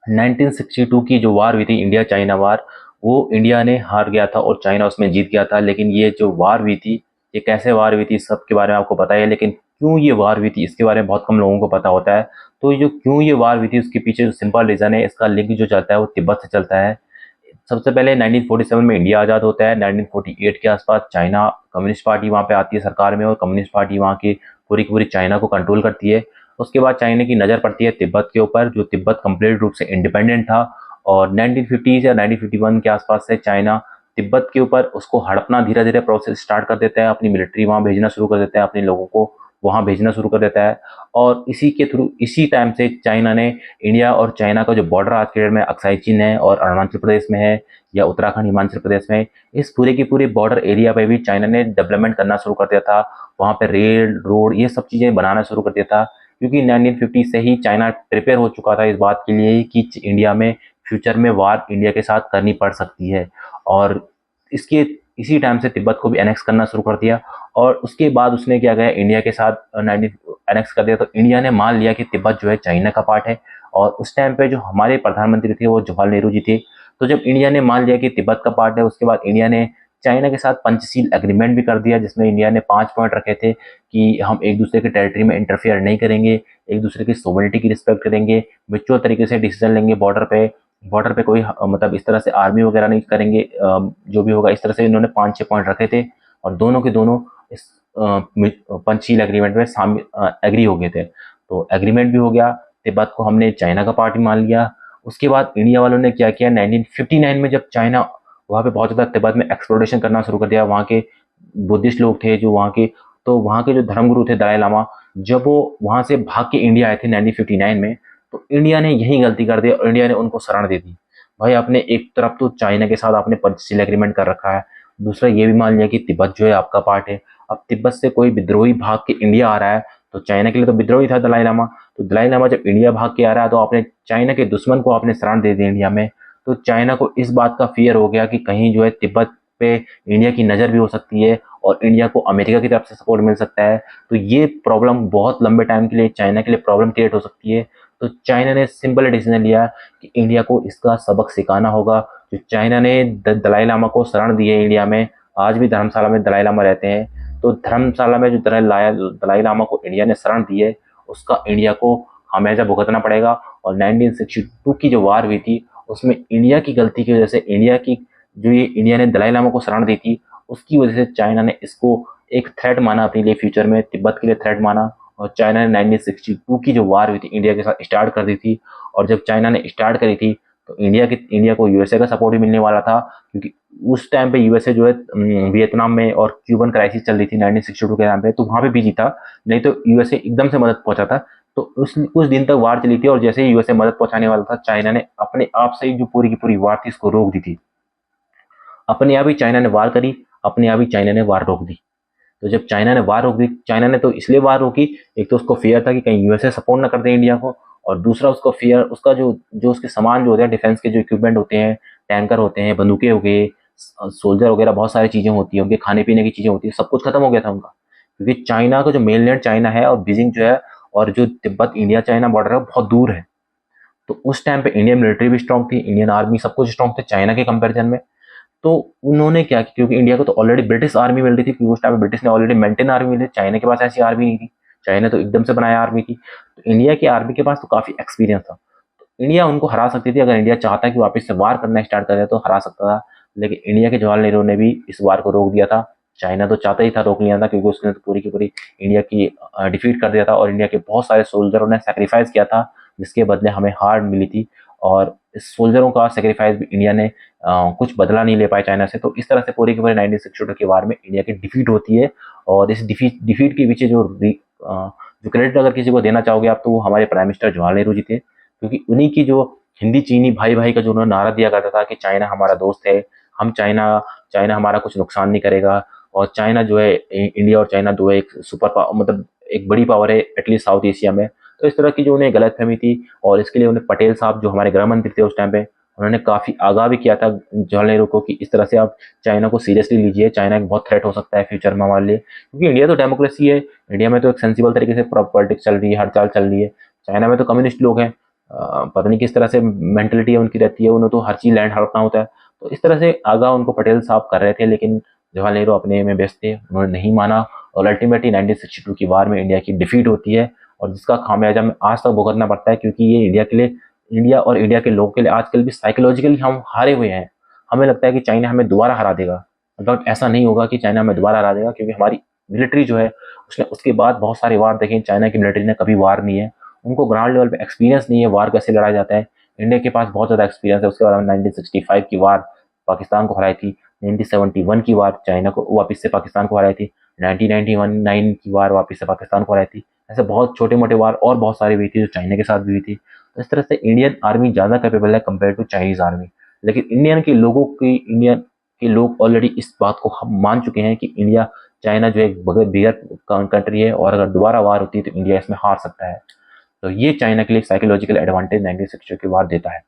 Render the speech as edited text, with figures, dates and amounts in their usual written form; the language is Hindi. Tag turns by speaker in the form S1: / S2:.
S1: 1962 की जो वार हुई थी, इंडिया चाइना वार, वो इंडिया ने हार गया था और चाइना उसमें जीत गया था। लेकिन ये जो वार हुई थी, ये कैसे वार हुई थी, सबके बारे में आपको पता ही है। लेकिन क्यों ये वार हुई थी, इसके बारे में बहुत कम लोगों को पता होता है। तो ये जो क्यों ये वार हुई थी, उसके पीछे जो सिंपल रीज़न है, इसका लिंक जो चलता है वो तिब्बत से चलता है। सबसे पहले 1947 में इंडिया आज़ाद होता है। 1948 के आसपास चाइना कम्युनिस्ट पार्टी वहाँ पे आती है सरकार में, और कम्युनिस्ट पार्टी वहाँ की पूरी चाइना को कंट्रोल करती है। उसके बाद चाइना की नज़र पड़ती है तिब्बत के ऊपर, जो तिब्बत कंप्लीट रूप से इंडिपेंडेंट था। और 1950 या 1951 के आसपास से चाइना तिब्बत के ऊपर उसको हड़पना धीरे धीरे प्रोसेस स्टार्ट कर देता है, अपनी मिलिट्री वहाँ भेजना शुरू कर देता है, अपने लोगों को वहाँ भेजना शुरू कर देता है। और इसी के थ्रू, इसी टाइम से चाइना ने इंडिया और चाइना का जो बॉर्डर आज के डेट में अक्साई चीन है और अरुणाचल प्रदेश में है, या उत्तराखंड हिमाचल प्रदेश में, इस पूरे की पूरी बॉर्डर एरिया पे भी चाइना ने डेवलपमेंट करना शुरू कर दिया था। वहाँ पे रेल रोड ये सब चीज़ें बनाना शुरू कर दिया था, क्योंकि 1950 से ही चाइना प्रिपेयर हो चुका था इस बात के लिए कि इंडिया में फ्यूचर में वार इंडिया के साथ करनी पड़ सकती है। और इसके इसी टाइम से तिब्बत को भी एनेक्स करना शुरू कर दिया। और उसके बाद उसने क्या किया, इंडिया के साथ 19 एनेक्स कर दिया। तो इंडिया ने मान लिया कि तिब्बत जो है चाइना का पार्ट है। और उस टाइम पे जो हमारे प्रधानमंत्री थे वो जवाहरलाल नेहरू जी थे। तो जब इंडिया ने मान लिया कि तिब्बत का पार्ट है, उसके बाद इंडिया ने चाइना के साथ पंचशील एग्रीमेंट भी कर दिया, जिसमें इंडिया ने 5 पॉइंट रखे थे कि हम एक दूसरे के टेरिटरी में इंटरफेयर नहीं करेंगे, एक दूसरे की सोवरेनिटी की रिस्पेक्ट करेंगे, म्यूचुअल तरीके से डिसीजन लेंगे बॉर्डर पे कोई मतलब इस तरह से आर्मी वगैरह नहीं करेंगे, जो भी होगा। इस तरह से इन्होंने 5-6 पॉइंट रखे थे, और दोनों के दोनों इस पंचशील एग्रीमेंट में शामिल एग्री हो गए थे। तो एग्रीमेंट भी हो गया, तिब्बत को हमने चाइना का पार्ट मान लिया। उसके बाद इंडिया वालों ने क्या किया, 1959 में जब चाइना वहाँ पे बहुत ज़्यादा तिब्बत में एक्सप्लोरेशन करना शुरू कर दिया, वहाँ के बुद्धिस्ट लोग थे जो वहाँ के, तो वहाँ के जो धर्मगुरु थे दलाई लामा, जब वो वहाँ से भाग के इंडिया आए थे 1959 में, तो इंडिया ने यही गलती कर दी और इंडिया ने उनको शरण दे दी। भाई आपने एक तरफ तो चाइना के साथ आपने पंचशील एग्रीमेंट कर रखा है, दूसरा ये भी मान लिया कि तिब्बत जो है आपका पार्ट है। अब तिब्बत से कोई विद्रोही भाग के इंडिया आ रहा है, तो चाइना के लिए तो विद्रोही था दलाई लामा। तो दलाई लामा जब इंडिया भाग के आ रहा है, तो आपने चाइना के दुश्मन को आपने शरण दे दी इंडिया में। तो चाइना को इस बात का फियर हो गया कि कहीं जो है तिब्बत पे इंडिया की नज़र भी हो सकती है, और इंडिया को अमेरिका की तरफ से सपोर्ट मिल सकता है। तो ये प्रॉब्लम बहुत लंबे टाइम के लिए चाइना के लिए प्रॉब्लम क्रिएट हो सकती है। तो चाइना ने सिंपल डिसीजन लिया कि इंडिया को इसका सबक सिखाना होगा। जो चाइना ने दलाई लामा को शरण दी है इंडिया में, आज भी धर्मशाला में दलाई लामा रहते हैं। तो धर्मशाला में जो दलाई लामा को इंडिया ने शरण दी है, उसका इंडिया को हमेशा भुगतना पड़ेगा। और 1962 की जो वार हुई थी, उसमें इंडिया की गलती की वजह से, इंडिया ने दलाई लामा को शरण दी थी, उसकी वजह से चाइना ने इसको एक थ्रेट माना अपने लिए, फ्यूचर में तिब्बत के लिए थ्रेट माना। और चाइना ने 1962 की जो वार हुई थी इंडिया के साथ स्टार्ट कर दी थी। और जब चाइना ने स्टार्ट करी थी, तो इंडिया को यूएसए का सपोर्ट भी मिलने वाला था, क्योंकि उस टाइम पे यूएसए जो है वियतनाम में और क्यूबन क्राइसिस चल रही थी 1962 के टाइम पे, तो वहाँ पे भी जीता। नहीं तो यूएसए एकदम से मदद पहुंचा था। तो उस दिन तक वार चली थी, और जैसे ही यूएसए मदद पहुंचाने वाला था, चाइना ने अपने आप से ही जो पूरी की पूरी वार थी इसको रोक दी थी। अपने आप ही चाइना ने वार करी, अपने आप ही चाइना ने वार रोक दी। तो जब चाइना ने वार रोक दी, चाइना ने तो इसलिए वार रोकी, एक तो उसको फियर था कि कहीं यूएसए सपोर्ट ना कर दे इंडिया को, और दूसरा उसको फियर, उसका जो जो उसके सामान जो होते हैं, डिफेंस के जो इक्विपमेंट होते हैं, टैंकर होते हैं, बंदूकें हो गए, सोल्जर वगैरह, बहुत सारी चीज़ें होती हैं, उनके खाने पीने की चीज़ें होती है, सब कुछ खत्म हो गया था उनका। क्योंकि चाइना का जो मेनलैंड चाइना है और बीजिंग जो है, और जो तिब्बत इंडिया चाइना बॉर्डर है, वो बहुत दूर है। तो उस टाइम पे इंडियन मिलिट्री भी स्ट्रांग थी, इंडियन आर्मी सब कुछ स्ट्रांग थे चाइना के कंपेरिजन में। तो उन्होंने क्या किया, क्योंकि इंडिया को तो ऑलरेडी ब्रिटिश आर्मी मिल रही थी, क्योंकि उस टाइम ब्रिटिश ने ऑलरेडी मेंटेन आर्मी मिली थी, चाइना के पास ऐसी आर्मी नहीं थी। चाइना तो एकदम से बनाया आर्मी थी। तो इंडिया की आर्मी के पास तो काफी एक्सपीरियंस था, तो इंडिया उनको हरा सकती थी। अगर इंडिया चाहता कि वापस से वार करना स्टार्ट करे तो हरा सकता था। लेकिन इंडिया के जवाहरलाल नेहरू ने भी इस वार को रोक दिया था। चाइना तो चाहता ही था रोक लिया था, क्योंकि उसने तो पूरी की पूरी इंडिया की डिफीट कर दिया था, और इंडिया के बहुत सारे सोल्जरों ने सेक्रीफाइस किया था, जिसके बदले हमें हार मिली थी। और इस सोल्जरों का सेक्रीफाइस भी इंडिया ने कुछ बदला नहीं ले पाया चाइना से। तो इस तरह से पूरी की पूरी 1962 के वार में इंडिया की डिफीट होती है। और इस डिफीट के पीछे जो क्रेडिट अगर किसी को देना चाहोगे आप, तो वो हमारे प्राइम मिनिस्टर जवाहरलाल नेहरू जी थे, क्योंकि उन्हीं की जो हिंदी चीनी भाई भाई का जो उन्होंने नारा दिया करता था कि चाइना हमारा दोस्त है, हम चाइना चाइना हमारा कुछ नुकसान नहीं करेगा, और चाइना जो है, इंडिया और चाइना दो एक सुपर पावर, मतलब एक बड़ी पावर है एटलीस्ट साउथ एशिया में। तो इस तरह की जो उन्हें गलतफहमी थी, और इसके लिए उन्हें पटेल साहब जो हमारे गृह मंत्री थे उस टाइम पे, उन्होंने काफ़ी आगाह भी किया था जवाहरलाल नेहरू को कि इस तरह से आप चाइना को सीरियसली लीजिए, चाइना एक बहुत थ्रेट हो सकता है फ्यूचर में हमारे लिए। क्योंकि इंडिया तो डेमोक्रेसी है, इंडिया में तो एक सेंसिबल तरीके से पॉलिटिक्स चल रही है, हड़ताल चल रही है। चाइना में तो कम्युनिस्ट लोग हैं, पता नहीं किस तरह से मेंटलिटी उनकी रहती है, उन्हें तो हर चीज़ लैंड हड़पना होता है। तो इस तरह से आगाह उनको पटेल साहब कर रहे थे, लेकिन जवाहरलाल नेहरू अपने में व्यस्त थे, उन्होंने नहीं माना और अल्टीमेटली 1962 की वार में इंडिया की डिफीट होती है और जिसका खामियाजा हमें आज तक भुगतना पड़ता है, क्योंकि ये इंडिया के लिए, इंडिया और इंडिया के लोगों के लिए आजकल भी साइकोलॉजिकली हम हारे हुए हैं। हमें लगता है कि चाइना हमें दोबारा हरा देगा, बट ऐसा नहीं होगा कि चाइना हमें दोबारा हरा देगा, क्योंकि हमारी मिलिट्री जो है उसने उसके बाद बहुत सारी वार देखें, चाइना की मिलिट्री ने कभी वार नहीं है, उनको ग्राउंड लेवल पे एक्सपीरियंस नहीं है वार कैसे लड़ा जाता है। इंडिया के पास बहुत ज़्यादा एक्सपीरियंस है, उसके बाद 1965 की वार पाकिस्तान को हराई थी, 1971 की वार चाइना को वापस से पाकिस्तान को हराई थी, 1991 की वार वापस से पाकिस्तान को हराई थी। ऐसे बहुत छोटे मोटे वार और बहुत सारी हुई थी जो चाइना के साथ भी हुई थी। तो इस तरह से इंडियन आर्मी ज़्यादा कैपेबल है कंपेयर टू चाइनीज़ आर्मी। लेकिन इंडियन के लोग ऑलरेडी इस बात को हम मान चुके हैं कि इंडिया, चाइना जो एक बिगर कंट्री है और अगर दोबारा वार होती है तो इंडिया इसमें हार सकता है। तो ये चाइना के लिए साइकोलॉजिकल एडवांटेज 1962 की वार देता है।